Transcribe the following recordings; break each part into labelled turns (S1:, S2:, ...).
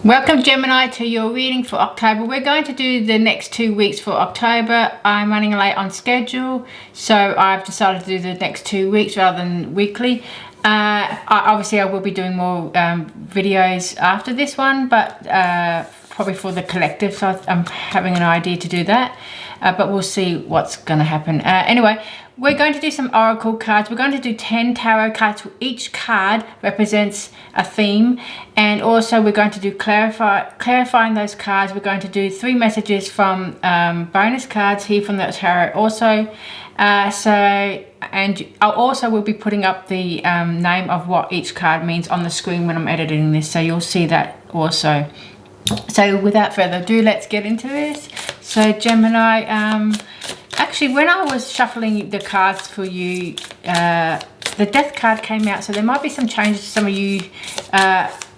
S1: Welcome Gemini to your reading for October. We're going to do the next 2 weeks for October. I'm running late on schedule, so I've decided to do the next 2 weeks rather than weekly. Obviously I will be doing more videos after this one, but probably for the collective, so I'm having an idea to do that, but we'll see what's going to happen. Anyway, we're going to do some oracle cards. We're going to do 10 tarot cards. Each card represents a theme, and also we're going to do clarifying those cards. We're going to do 3 messages from bonus cards here from the tarot also. And I also will be putting up the name of what each card means on the screen when I'm editing this, so you'll see that also. So without further ado, let's get into this. So Gemini, actually when I was shuffling the cards for you, the death card came out, so there might be some changes. Some of you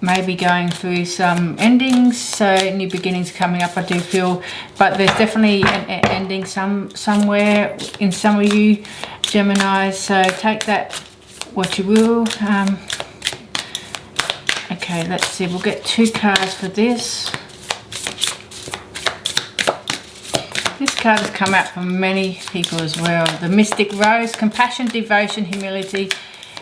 S1: may be going through some endings, so new beginnings coming up, I do feel, but there's definitely an ending somewhere in some of you Geminis, so take that what you will. Okay, let's see, we'll get 2 cards for this. This card has come out for many people as well. The Mystic Rose, compassion, devotion, humility,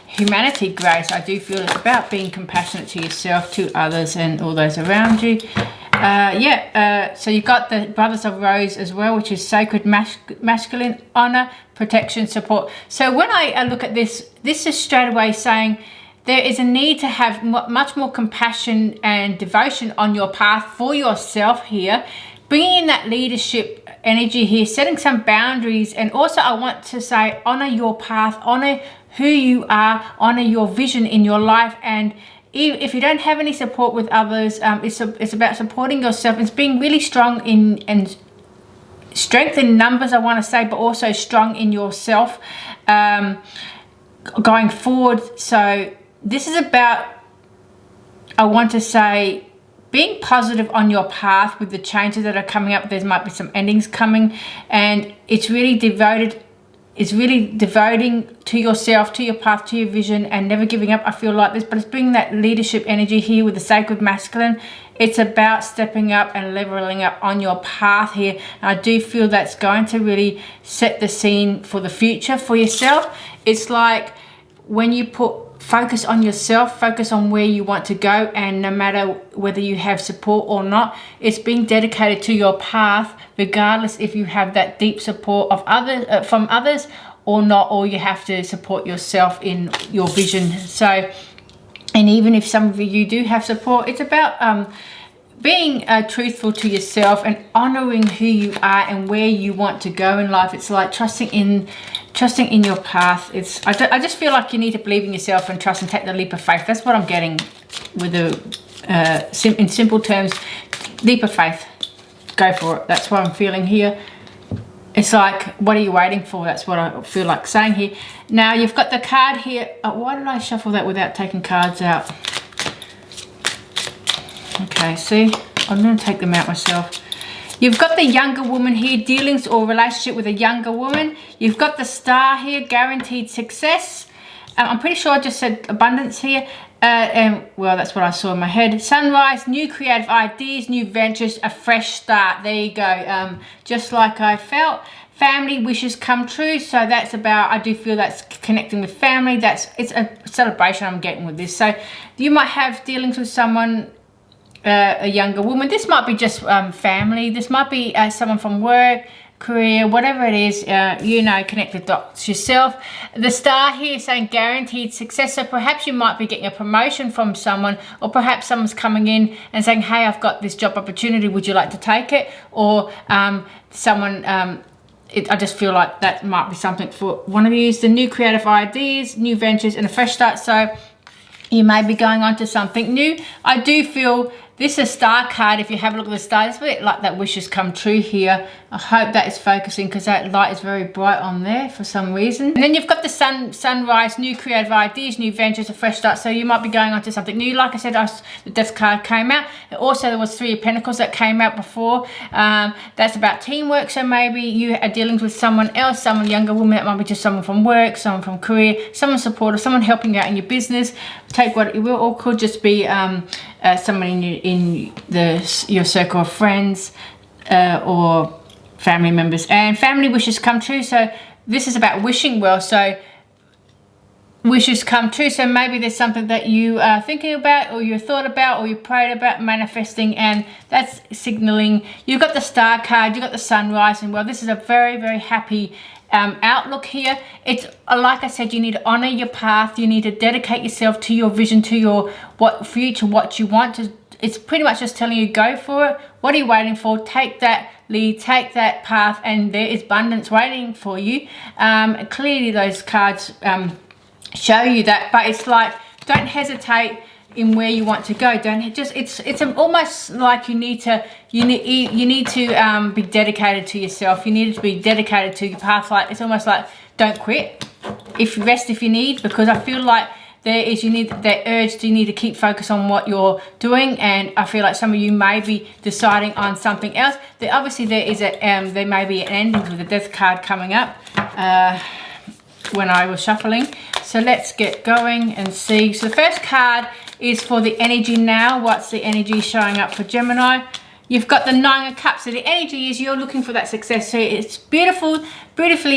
S1: humanity, grace. I do feel it's about being compassionate to yourself, to others, and all those around you. So you've got the Brothers of Rose as well, which is sacred masculine, honor, protection, support. So when I look at this, this is straight away saying there is a need to have much more compassion and devotion on your path for yourself here, bringing in that leadership energy here, setting some boundaries. And also I want to say honor your path, honor who you are, honor your vision in your life. And if you don't have any support with others, it's about supporting yourself. It's being really strong and strength in numbers, I want to say, but also strong in yourself going forward. So this is about, I want to say, being positive on your path with the changes that are coming up. There might be some endings coming, and it's really devoting to yourself, to your path, to your vision, and never giving up. I feel like this, but it's bringing that leadership energy here with the sacred masculine. It's about stepping up and leveling up on your path here, and I do feel that's going to really set the scene for the future for yourself. It's like when you focus on yourself, focus on where you want to go, and no matter whether you have support or not, it's being dedicated to your path, regardless if you have that deep support of others from others or not, or you have to support yourself in your vision. So, and even if some of you do have support, it's about being truthful to yourself and honoring who you are and where you want to go in life. It's like trusting in your path. I just feel like you need to believe in yourself and trust and take the leap of faith. That's what I'm getting with in simple terms, leap of faith. Go for it. That's what I'm feeling here. It's like, what are you waiting for? That's what I feel like saying here. Now you've got the card here. Why did I shuffle that without taking cards out? Okay, see, I'm going to take them out myself. You've got the younger woman here, dealings or relationship with a younger woman. You've got the Star here, guaranteed success. I'm pretty sure I just said abundance here. Well, that's what I saw in my head. Sunrise, new creative ideas, new ventures, a fresh start. There you go. Just like I felt. Family wishes come true. So that's about, I do feel that's connecting with family. It's a celebration I'm getting with this. So you might have dealings with someone, a younger woman. This might be just family. This might be someone from work, career, whatever it is, connect the dots yourself. The Star here is saying guaranteed success. So perhaps you might be getting a promotion from someone, or perhaps someone's coming in and saying, hey, I've got this job opportunity, would you like to take it? Or someone, I just feel like that might be something for one of you. The new creative ideas, new ventures, and a fresh start. So you may be going on to something new. I do feel this is a Star card. If you have a look at the star, it's a bit like that wishes come true here. I hope that is focusing, because that light is very bright on there for some reason. And then you've got the sunrise, new creative ideas, new ventures, a fresh start. So you might be going on to something new. Like I said, the Death card came out. Also, there was 3 of Pentacles that came out before. That's about teamwork. So maybe you are dealing with someone else, someone younger woman. That might be just someone from work, someone from career, someone supportive, someone helping you out in your business. Take what it will, or could just be someone in your circle of friends or family members. And family wishes come true. So this is about wishing well. So wishes come true. So maybe there's something that you are thinking about, or you thought about, or you prayed about, manifesting, and that's signaling. You've got the Star card, you've got the Sun rising. Well, this is a very, very happy outlook here. It's like I said, you need to honor your path. You need to dedicate yourself to your vision, to your future, what you want to. It's pretty much just telling you, go for it. What are you waiting for? Take that lead, take that path, and there is abundance waiting for you. Clearly those cards show you that, but it's like, don't hesitate in where you want to go. Don't just, it's almost like you need to be dedicated to yourself. You need to be dedicated to your path. Like, it's almost like, don't quit. Rest if you need, because I feel like you need that urge. You need to keep focus on what you're doing, and I feel like some of you may be deciding on something else. Obviously there is there may be an ending with the Death card coming up when I was shuffling. So let's get going and see. So the first card is for the energy now. What's the energy showing up for Gemini? You've got the Nine of Cups. So the energy is you're looking for that success. So it's beautifully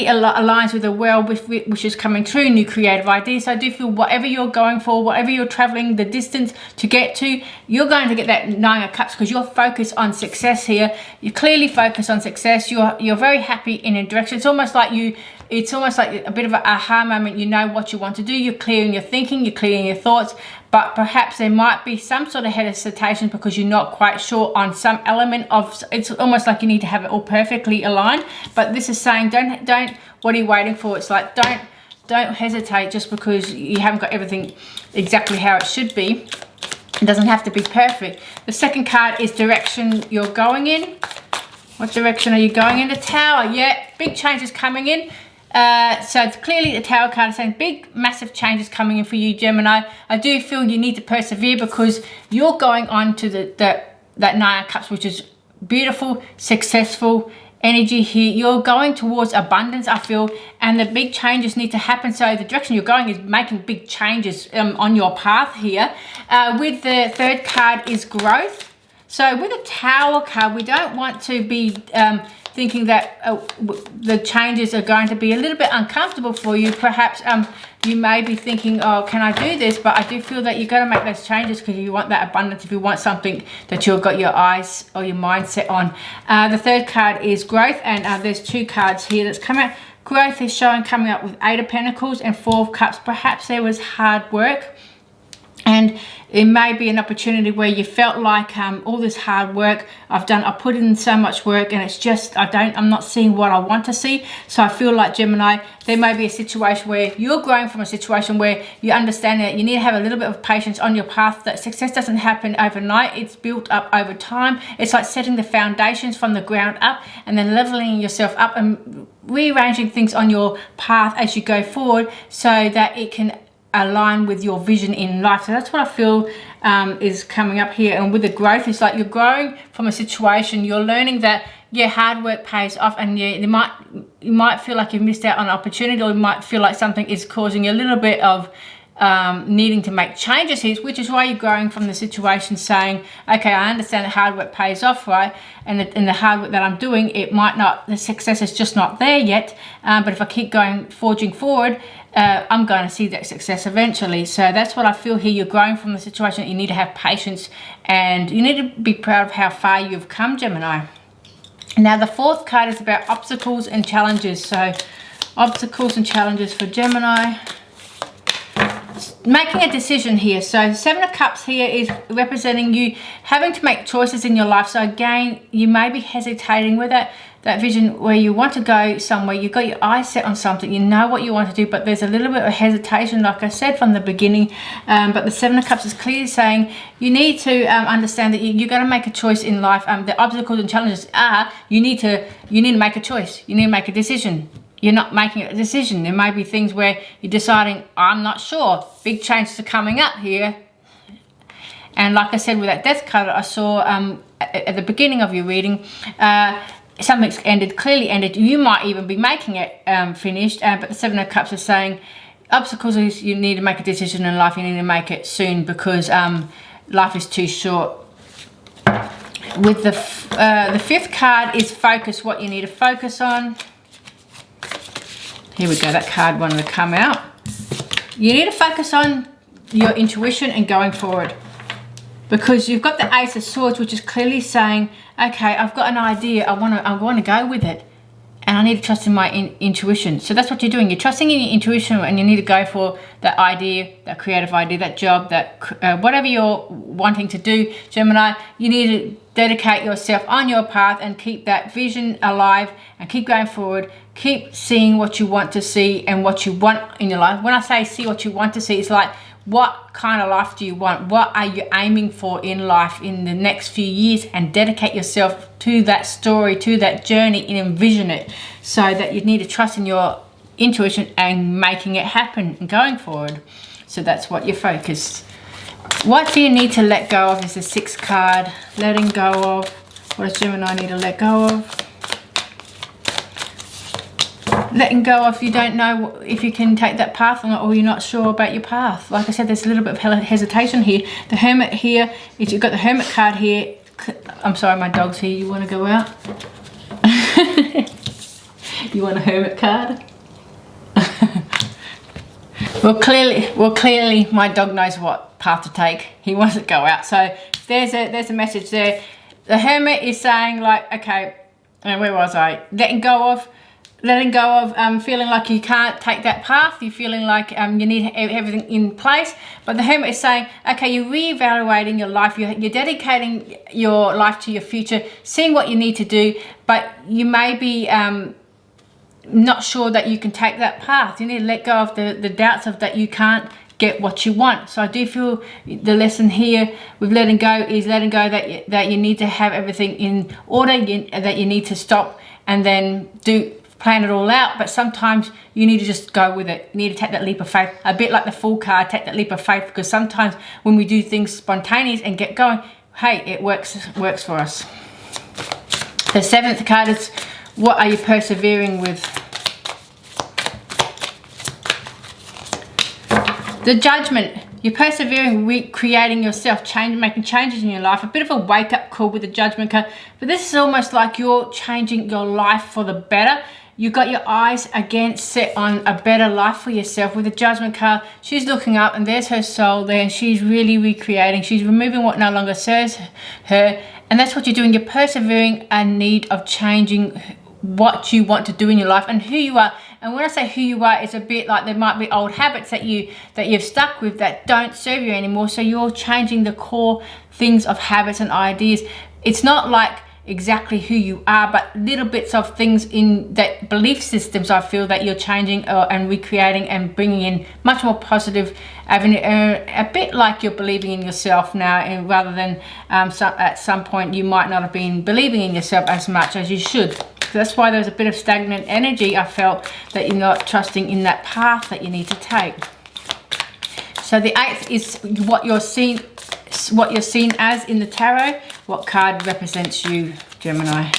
S1: aligns with the well, which is coming true, new creative ideas. So I do feel whatever you're going for, whatever you're traveling the distance to get to, you're going to get that Nine of Cups because you're focused on success here. You're clearly focused on success. You're very happy in a direction. It's almost like a bit of an aha moment. You know what you want to do. You're clear in your thinking. You're clear in your thoughts. But perhaps there might be some sort of hesitation because you're not quite sure on some element of. It's almost like you need to have it all perfectly aligned. But this is saying, don't. What are you waiting for? It's like, don't hesitate just because you haven't got everything exactly how it should be. It doesn't have to be perfect. The second card is direction you're going in. What direction are you going in? The Tower. Yeah, big changes coming in. So it's clearly the Tower card is saying big, massive changes coming in for you, Gemini. I do feel you need to persevere because you're going on to that Nine of Cups, which is beautiful, successful energy here. You're going towards abundance, I feel, and the big changes need to happen. So the direction you're going is making big changes on your path here. With the third card is growth. So with the Tower card, we don't want to be thinking that the changes are going to be a little bit uncomfortable for you. Perhaps you may be thinking, oh, can I do this? But I do feel that you've got to make those changes because you want that abundance, if you want something that you've got your eyes or your mindset on. The third card is growth, and there's two cards here that's come out. Growth is showing coming up with Eight of Pentacles and Four of Cups. Perhaps there was hard work, and it may be an opportunity where you felt like all this hard work I've put in so much work, and it's just I'm not seeing what I want to see. So I feel like, Gemini, there may be a situation where you're growing from a situation where you understand that you need to have a little bit of patience on your path, that success doesn't happen overnight. It's built up over time. It's like setting the foundations from the ground up and then leveling yourself up and rearranging things on your path as you go forward so that it can align with your vision in life. So that's what I feel is coming up here. And with the growth, it's like you're growing from a situation. You're learning that, yeah, hard work pays off, and yeah, you might feel like you've missed out on an opportunity, or you might feel like something is causing you a little bit of needing to make changes here, which is why you're growing from the situation, saying, okay, I understand that hard work pays off, right? And the hard work that I'm doing, it might not, the success is just not there yet, but if I keep forging forward, I'm going to see that success eventually. So that's what I feel here. You're growing from the situation. You need to have patience, and you need to be proud of how far you've come, Gemini. Now the fourth card is about obstacles and challenges. So obstacles and challenges for Gemini. Making a decision here. So Seven of Cups here is representing you having to make choices in your life. So again, you may be hesitating with that vision where you want to go somewhere. You've got your eyes set on something. You know what you want to do, but there's a little bit of hesitation, like I said from the beginning. But the Seven of Cups is clearly saying you need to understand that you're going to make a choice in life. The obstacles and challenges are you need to make a choice. You need to make a decision. You're not making a decision. There may be things where you're deciding, I'm not sure. Big changes are coming up here. And like I said, with that Death card I saw at the beginning of your reading, something's clearly ended. You might even be making it finished. But the Seven of Cups is saying obstacles is you need to make a decision in life. You need to make it soon because life is too short. With the 5th card is focus, what you need to focus on. Here we go, that card wanted to come out. You need to focus on your intuition and going forward. Because you've got the Ace of Swords, which is clearly saying, okay, I've got an idea, I want to go with it. And I need to trust in my intuition. So that's what you're doing. You're trusting in your intuition, and you need to go for that idea, that creative idea, that job, that whatever you're wanting to do, Gemini. You need to dedicate yourself on your path and keep that vision alive and keep going forward. Keep seeing what you want to see and what you want in your life. When I say see what you want to see, it's like, what kind of life do you want? What are you aiming for in life in the next few years? And dedicate yourself to that story, to that journey, and envision it, so that you need to trust in your intuition and making it happen and going forward. So that's what you're focused. What do you need to let go of is the 6th card. Letting go of. What does Gemini need to let go of? Letting go of, you don't know if you can take that path or not, or you're not sure about your path. Like I said, there's a little bit of hesitation here. The Hermit here, you've got the Hermit card here. I'm sorry, my dog's here. You want to go out? You want a Hermit card? Well, clearly, my dog knows what path to take. He wants to go out. So there's a message there. The Hermit is saying, like, okay, where was I? Letting go of feeling like you can't take that path. You're feeling like you need everything in place. But the Hermit is saying, okay, you're reevaluating your life. You're dedicating your life to your future, seeing what you need to do. But you may be not sure that you can take that path. You need to let go of the doubts of that you can't get what you want. So I do feel the lesson here with letting go is letting go that you need to have everything in order, that you need to stop and then plan it all out. But sometimes you need to just go with it. You need to take that leap of faith, a bit like the Fool card. Take that leap of faith, because sometimes when we do things spontaneous and get going, hey, it works for us. The 7th card is, what are you persevering with? The Judgment. You're persevering, creating yourself, making changes in your life. A bit of a wake-up call with the Judgment card. But this is almost like you're changing your life for the better. You've got your eyes again set on a better life for yourself. With the Judgment card, she's looking up and there's her soul there, and she's really recreating. She's removing what no longer serves her. And that's what you're doing. You're persevering a need of changing what you want to do in your life and who you are. And when I say who you are, it's a bit like there might be old habits that you've stuck with that don't serve you anymore. So you're changing the core things of habits and ideas. It's not like exactly who you are, but little bits of things in that belief systems I feel that you're changing and recreating and bringing in much more positive avenue, a bit like you're believing in yourself now, and rather than at some point you might not have been believing in yourself as much as you should. So that's why there's a bit of stagnant energy. I felt that you're not trusting in that path that you need to take. So the 8th is what you're seen as in the tarot. What card represents you, Gemini?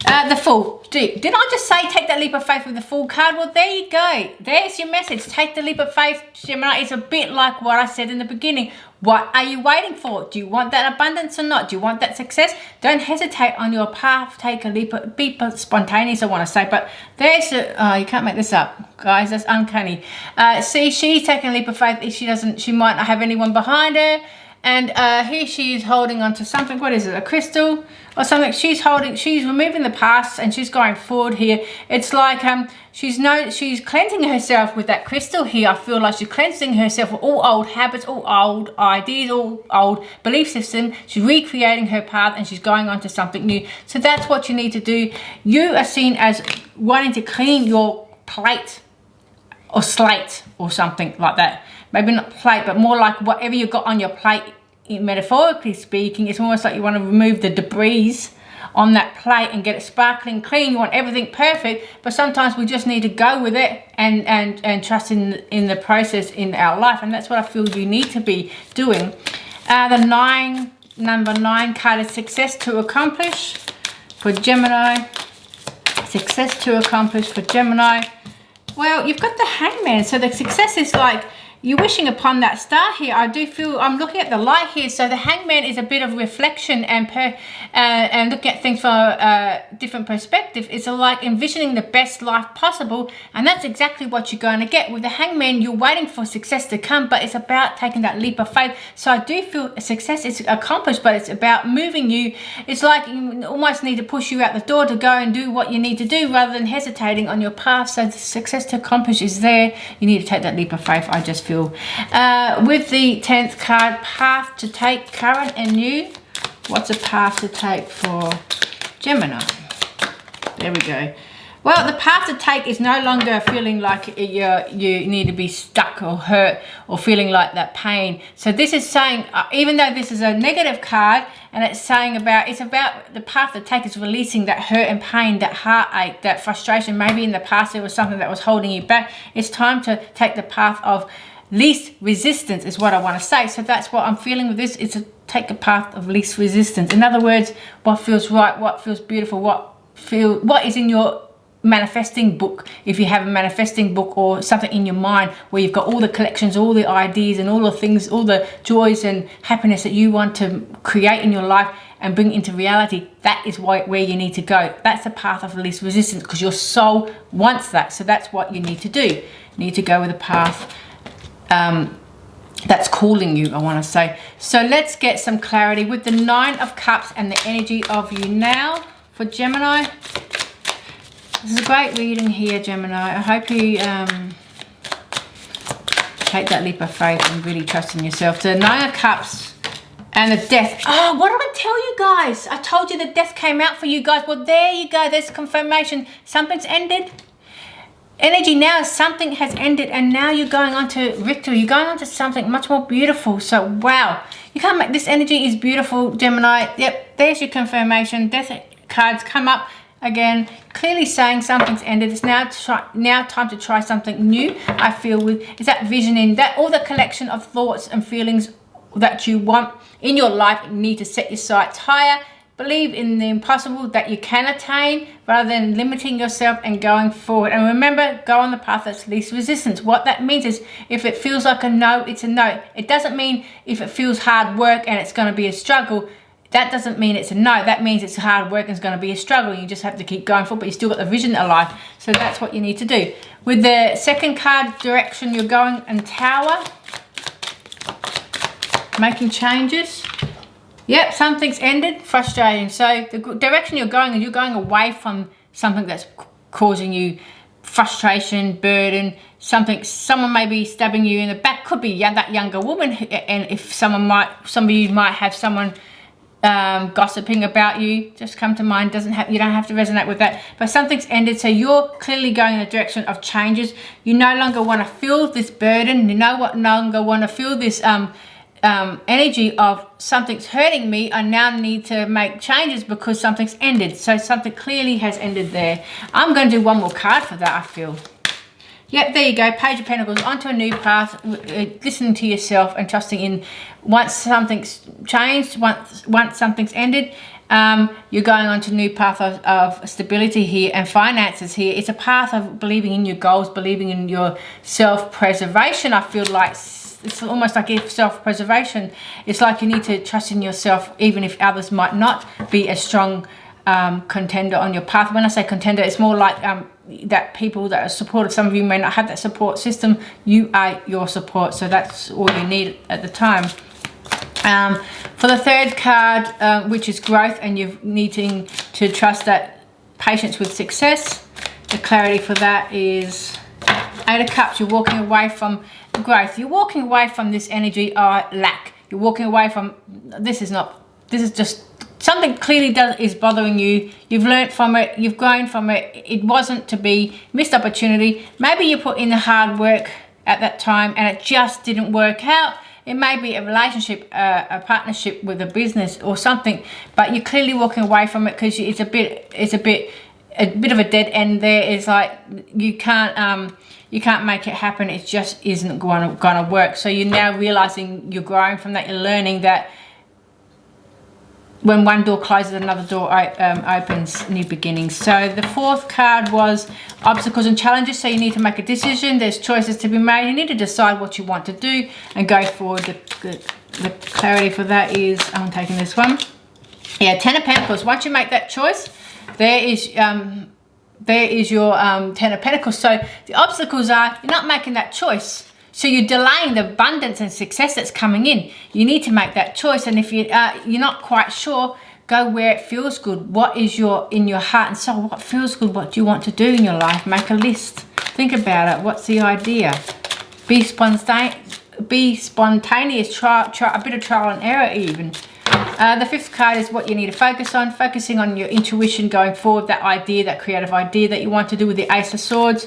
S1: The Fool. Didn't I just say take that leap of faith with the Fool card? Well, there you go. There's your message. Take the leap of faith, Gemini. It's a bit like what I said in the beginning. What are you waiting for? Do you want that abundance or not? Do you want that success? Don't hesitate on your path. Take a leap. Be spontaneous, I want to say. But there's you can't make this up, guys. That's uncanny. See, she's taking a leap of faith. She might not have anyone behind her. And here she is holding on to something. What is it? A crystal or something? She's removing the past and she's going forward here. It's like she's cleansing herself with that crystal here. I feel like she's cleansing herself with all old habits, all old ideas, all old belief system. She's recreating her path and she's going on to something new. So that's what you need to do. You are seen as wanting to clean your plate or slate or something like that. Maybe not plate, but more like whatever you got on your plate, metaphorically speaking. It's almost like you want to remove the debris on that plate and get it sparkling clean. You want everything perfect, but sometimes we just need to go with it and trust in the process in our life. And that's what I feel you need to be doing. The number 9 card is success to accomplish for Gemini. Success to accomplish for Gemini. Well, you've got the Hangman. So the success is like you're wishing upon that star here. I do feel, I'm looking at the light here. So the Hangman is a bit of reflection and looking at things from a different perspective. It's like envisioning the best life possible, and that's exactly what you're going to get. With the Hangman, you're waiting for success to come, but it's about taking that leap of faith. So I do feel success is accomplished, but it's about moving you. It's like you almost need to push you out the door to go and do what you need to do rather than hesitating on your path. So the success to accomplish is there. You need to take that leap of faith, I just feel. With the 10th card, path to take, current and new. What's a path to take for Gemini? There we go. Well, the path to take is no longer feeling like you need to be stuck or hurt or feeling like that pain. So this is saying, even though this is a negative card, and it's saying it's about the path to take is releasing that hurt and pain, that heartache, that frustration. Maybe in the past there was something that was holding you back. It's time to take the path of least resistance is what I want to say. So that's what I'm feeling with this. It's to take a path of least resistance. In other words, what feels right, what feels beautiful, what is in your manifesting book, if you have a manifesting book or something in your mind where you've got all the collections, all the ideas and all the things, all the joys and happiness that you want to create in your life and bring into reality. That is where you need to go. That's the path of least resistance, because your soul wants that. So that's what you need to do. You need to go with a path that's calling you, I want to say. So let's get some clarity with the 9 of Cups and the energy of you now for Gemini. This is a great reading here, Gemini. I hope you take that leap of faith and really trust in yourself. The 9 of Cups and the Death. Oh, what did I tell you guys? I told you the Death came out for you guys. Well, there you go. There's confirmation. Something's ended. Energy now is something has ended, and now you're going on to victory. You're going on to something much more beautiful. So, wow. You can't make this energy is beautiful, Gemini. Yep, there's your confirmation. Death cards come up. Again, clearly saying something's ended. It's now time to try something new. I feel with is that visioning, that all the collection of thoughts and feelings that you want in your life. You need to set your sights higher. Believe in the impossible that you can attain rather than limiting yourself and going forward. And remember, go on the path that's least resistance. What that means is if it feels like a no, it's a no. It doesn't mean if it feels hard work and it's going to be a struggle. That doesn't mean it's a no. That means it's hard work and it's going to be a struggle. You just have to keep going forward, but you still got the vision alive. So that's what you need to do. With the second card, direction you're going, and Tower. Making changes. Yep, something's ended. Frustrating. So the direction you're going is you're going away from something that's causing you frustration, burden, someone may be stabbing you in the back. Could be that younger woman, and if some of you might have someone gossiping about you, just come to mind. You don't have to resonate with that, but something's ended. So you're clearly going in the direction of changes. You no longer want to feel this burden. You no longer want to feel this energy of something's hurting me. I now need to make changes because something's ended. So something clearly has ended there. I'm going to do one more card for that, I feel. Yep, there you go. Page of Pentacles, onto a new path, listening to yourself and trusting in once something's changed, once something's ended, you're going on to a new path of stability here and finances here. It's a path of believing in your goals, believing in your self-preservation. I feel like it's almost like self-preservation. It's like you need to trust in yourself even if others might not be a strong contender on your path. When I say contender, it's more like that people that are supportive. Some of you may not have that support system. You are your support, so that's all you need at the time. For the third card, which is growth, and you're needing to trust that patience with success. The clarity for that is 8 of Cups. You're walking away from growth. You're walking away from this energy of lack. You're walking away from this is just something clearly is bothering you. You've learned from it. You've grown from it. It wasn't to be. Missed opportunity. Maybe you put in the hard work at that time and it just didn't work out. It may be a relationship, a partnership with a business or something, but you're clearly walking away from it because it's a bit of a dead end there. It's like you can't make it happen. It just isn't going to work. So you're now realizing you're growing from that. You're learning that when one door closes, another door opens, new beginnings. So the fourth card was obstacles and challenges. So you need to make a decision. There's choices to be made. You need to decide what you want to do and go forward. The clarity for that is, I'm taking this one. Yeah, Ten of Pentacles. Once you make that choice, there is your Ten of Pentacles. So the obstacles are, you're not making that choice. So you're delaying the abundance and success that's coming in. You need to make that choice. And if you're not quite sure, go where it feels good. What is in your heart and soul? What feels good? What do you want to do in your life? Make a list. Think about it. What's the idea? Be spontaneous. Try a bit of trial and error even. The fifth card is what you need to focus on. Focusing on your intuition going forward, that idea, that creative idea that you want to do with the Ace of Swords.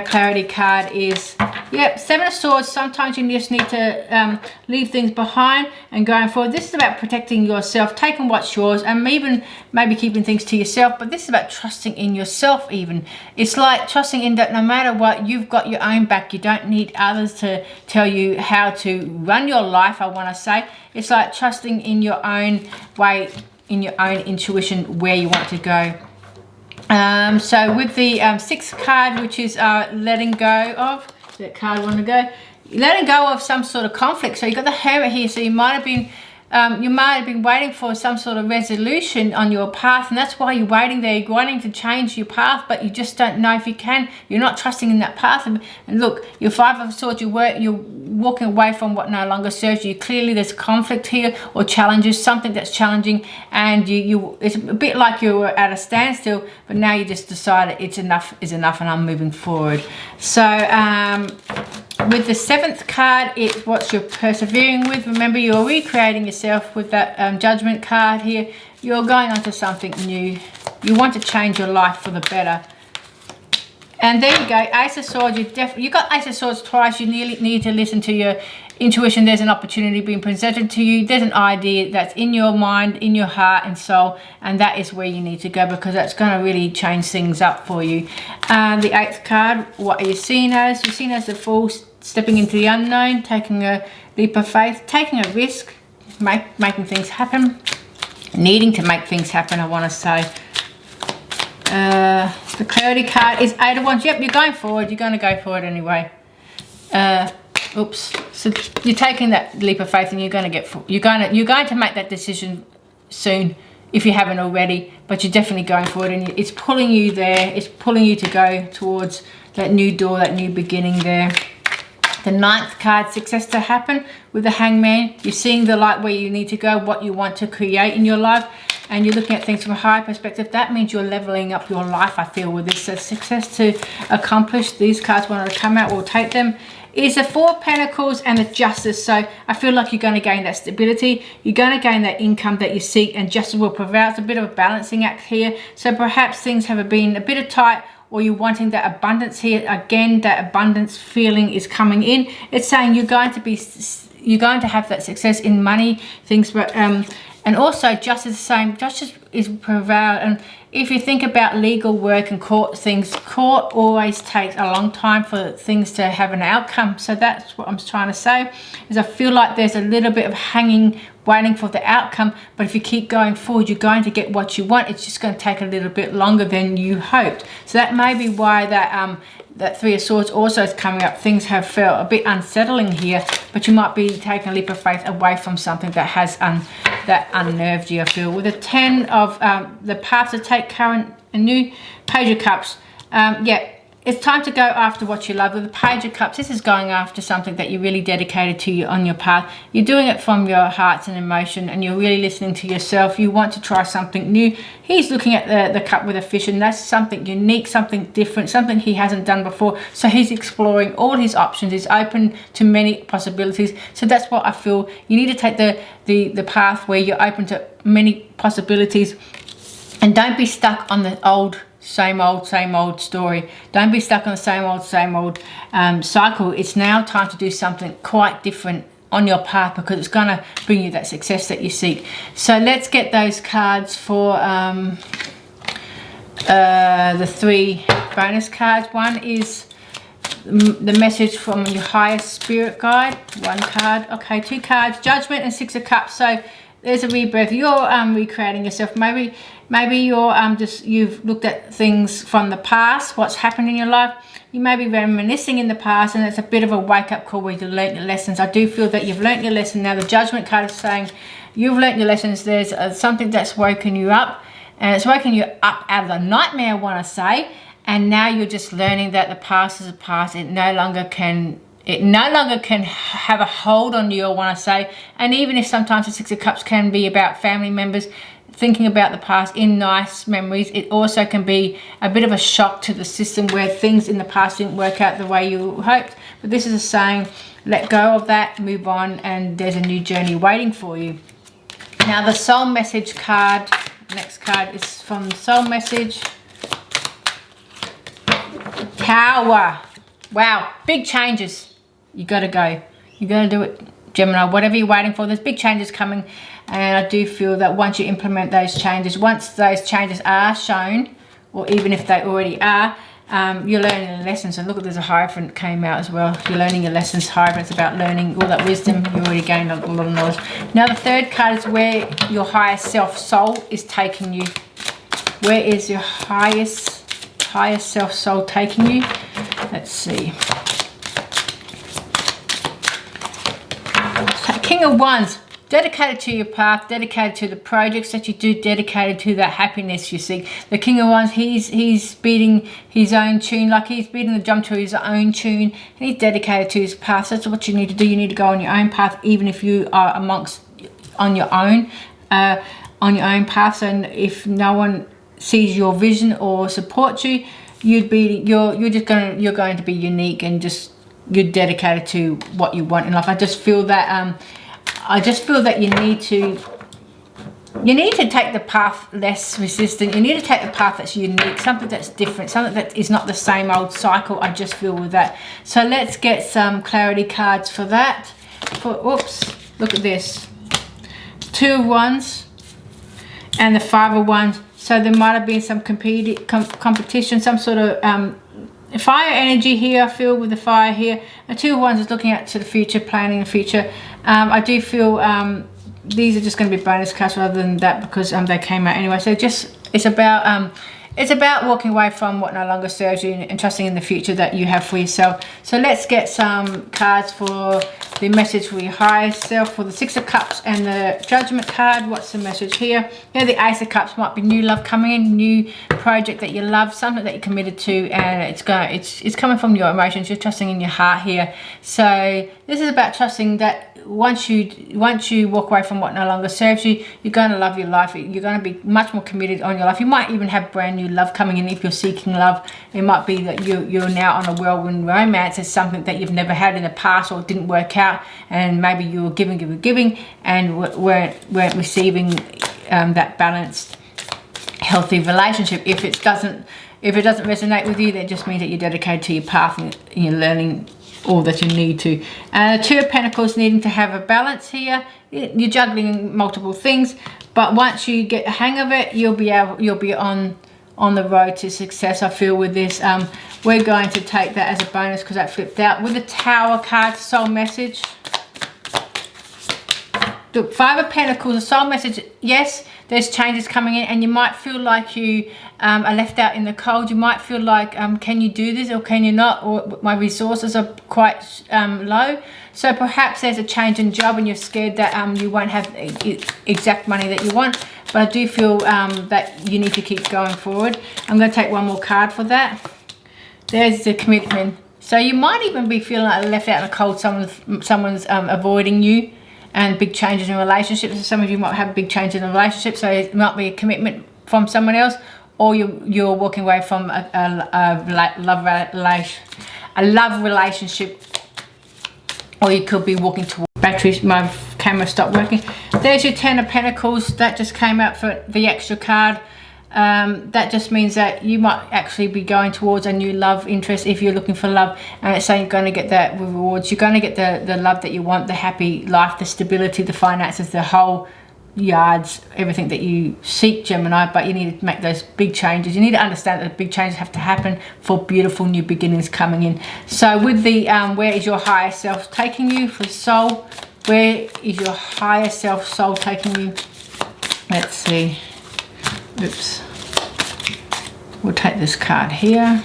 S1: Clarity card is, yep, Seven of Swords. Sometimes you just need to leave things behind and going forward. This is about protecting yourself, taking what's yours, and even maybe keeping things to yourself. But this is about trusting in yourself even. It's like trusting in that no matter what, you've got your own back. You don't need others to tell you how to run your life, I want to say. It's like trusting in your own way, in your own intuition, where you want to go. So with the sixth card, which is letting go of, that card want to go, letting go of some sort of conflict. So you've got the Hermit here, so you might have been waiting for some sort of resolution on your path, and that's why you're waiting there. You're wanting to change your path, but you just don't know if you can. You're not trusting in that path. And look, your Five of Swords, you're walking away from what no longer serves you. Clearly there's conflict here or challenges, something that's challenging, and it's a bit like you were at a standstill, but now you just decided it's enough is enough and I'm moving forward. So with the seventh card, it's what you're persevering with. Remember, you're recreating yourself with that Judgment card here. You're going on to something new. You want to change your life for the better. And there you go, Ace of Swords. You got Ace of Swords twice. You need to listen to your intuition. There's an opportunity being presented to you. There's an idea that's in your mind, in your heart and soul, and that is where you need to go, because that's going to really change things up for you. The eighth card, what are you seen as? You're seen as the Fool, stepping into the unknown, taking a leap of faith, taking a risk, making things happen, needing to make things happen, I want to say. The Clarity card is Eight of Wands. Yep, you're going forward. You're going to go forward anyway. Oops. So you're taking that leap of faith, and you're going to make that decision soon if you haven't already. But you're definitely going forward, and it's pulling you there. It's pulling you to go towards that new door, that new beginning there. The ninth card, success to happen with the Hangman. You're seeing the light where you need to go, what you want to create in your life, and you're looking at things from a higher perspective. That means you're leveling up your life, I feel, with this. So success to accomplish. These cards wanted to come out, we'll take them. Is the Four of Pentacles and the Justice. So I feel like you're going to gain that stability. You're going to gain that income that you seek, and justice will prevail. It's a bit of a balancing act here. So perhaps things have been a bit of tight, or you're wanting that abundance here. Again, that abundance feeling is coming in. It's saying you're going to have that success in money, things, but and also justice is the same. Justice is prevailed. And if you think about legal work and court things, court always takes a long time for things to have an outcome. So that's what I'm trying to say, is I feel like there's a little bit of hanging, waiting for the outcome. But if you keep going forward, you're going to get what you want. It's just going to take a little bit longer than you hoped. So that may be why that Three of Swords also is coming up. Things have felt a bit unsettling here, but you might be taking a leap of faith away from something that has that unnerved you, I feel. With the 10 of the path to take current and new, Page of Cups. Yeah, it's time to go after what you love. With the Page of Cups, this is going after something that you're really dedicated to on your path. You're doing it from your hearts and emotion, and you're really listening to yourself. You want to try something new. He's looking at the cup with a fish, and that's something unique, something different, something he hasn't done before. So he's exploring all his options. He's open to many possibilities. So that's what I feel. You need to take the path where you're open to many possibilities, and don't be stuck on the old same old story. Don't be stuck on the same old cycle. It's now time to do something quite different on your path, because it's going to bring you that success that you seek. So let's get those cards for the 3 bonus cards. One is the message from your highest spirit guide. 1 card. Okay, 2 cards, Judgment and 6 of Cups. So there's a rebirth. You're recreating yourself. Maybe you're you've looked at things from the past, what's happened in your life. You may be reminiscing in the past, and it's a bit of a wake-up call where you learnt your lessons. I do feel that you've learnt your lesson. Now the Judgment card is saying you've learnt your lessons. There's something that's woken you up, and it's woken you up out of the nightmare, I want to say, and now you're just learning that the past is a past. It no longer can have a hold on you, I want to say. And even if sometimes the Six of Cups can be about family members, thinking about the past in nice memories, it also can be a bit of a shock to the system where things in the past didn't work out the way you hoped. But this is a saying, let go of that, move on, and there's a new journey waiting for you. Now the soul message card, next card is from the soul message. Tower. Wow, big changes. You gotta go. You gotta do it, Gemini. Whatever you're waiting for, there's big changes coming. And I do feel that once you implement those changes, once those changes are shown, or even if they already are, you're learning the lessons. And look, there's a Hierophant came out as well. You're learning your lessons. Hierophant's about learning all that wisdom. You already gained a lot of knowledge. Now the third card is where your higher self soul is taking you. Where is your highest self soul taking you? Let's see. King of Wands. Dedicated to your path, dedicated to the projects that you do, dedicated to that happiness you seek. The King of Wands, he's beating his own tune, like he's beating the drum to his own tune, and he's dedicated to his path. That's what you need to do. You need to go on your own path, even if you are on your own path. And if no one sees your vision or supports you, you're going to be unique, and just you're dedicated to what you want in life. I just feel that you need to take the path less resistant. You need to take the path that's unique, something that's different, something that is not the same old cycle. I just feel with that. So let's get some clarity cards for that. Oops, look at this. Two of Wands and the Five of Wands. So there might have been some competition, some sort of fire energy here. I feel with the fire here. The Two of Wands is looking out to the future, planning the future. I do feel these are just going to be bonus cards rather than that, because they came out anyway. So it's about walking away from what no longer serves you and trusting in the future that you have for yourself. So let's get some cards for the message for your higher self, for the Six of Cups and the Judgment card. What's the message here? Yeah, the Ace of Cups might be new love coming in, new project that you love, something that you're committed to, and it's coming from your emotions. You're trusting in your heart here. So this is about trusting that once you walk away from what no longer serves you, you're going to love your life. You're going to be much more committed on your life. You might even have brand new love coming in if you're seeking love. It might be that you're now on a whirlwind romance. It's something that you've never had in the past or didn't work out, and maybe you were giving and weren't receiving that balanced, healthy relationship. If it doesn't resonate with you, that just means that you're dedicated to your path and you're learning all that you need to. Two of Pentacles, needing to have a balance here. You're juggling multiple things, but once you get the hang of it, you'll be on the road to success. I feel with this, we're going to take that as a bonus because that flipped out with the Tower card. Soul message. Look, Five of Pentacles, a soul message. Yes, there's changes coming in, and you might feel like you are left out in the cold. You might feel like, can you do this or can you not? Or my resources are quite low. So perhaps there's a change in job and you're scared that you won't have exact money that you want. But I do feel that you need to keep going forward. I'm going to take one more card for that. There's the Commitment. So you might even be feeling like left out in the cold. Someone's avoiding you. And big changes in relationships. Some of you might have a big change in a relationship, so it might be a commitment from someone else, or you're walking away from a love relationship, or you could be walking towards batteries. My camera stopped working. There's your Ten of Pentacles. That just came out for the extra card. That just means that you might actually be going towards a new love interest if you're looking for love, and it's saying you're going to get that rewards. You're going to get the love that you want, the happy life, the stability, the finances, the whole yards, everything that you seek, Gemini. But you need to make those big changes. You need to understand that the big changes have to happen for beautiful new beginnings coming in. So with the where is your higher self taking you for soul, Where is your higher self soul taking you? Let's see. Oops. We'll take this card here.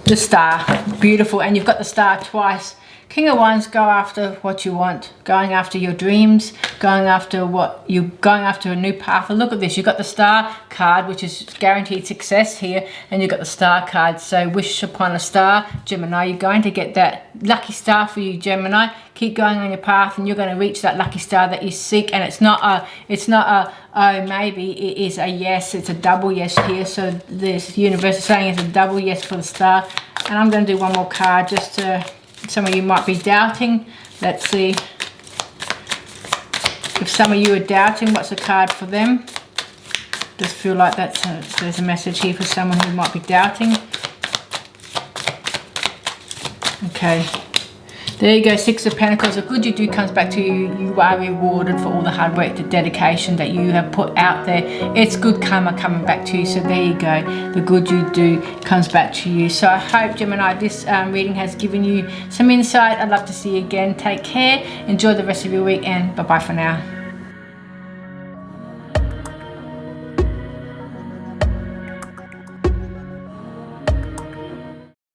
S1: The Star, beautiful, and you've got the Star twice. King of Wands, go after what you want, going after your dreams, going after a new path. And look at this, you've got the Star card, which is guaranteed success here, and you've got the Star card. So wish upon a star, Gemini. You're going to get that lucky star for you, Gemini. Keep going on your path, and you're going to reach that lucky star that you seek. And it's not a oh maybe, it is a yes. It's a double yes here. So this universe is saying it's a double yes for the Star. And I'm going to do one more card just to, some of you might be doubting. Let's see. If some of you are doubting, what's the card for them? Just feel like there's a message here for someone who might be doubting. Okay. There you go, Six of Pentacles. The good you do comes back to you. You are rewarded for all the hard work, the dedication that you have put out there. It's good karma coming back to you. So there you go. The good you do comes back to you. So I hope, Gemini, this reading has given you some insight. I'd love to see you again. Take care. Enjoy the rest of your week, and bye-bye for now.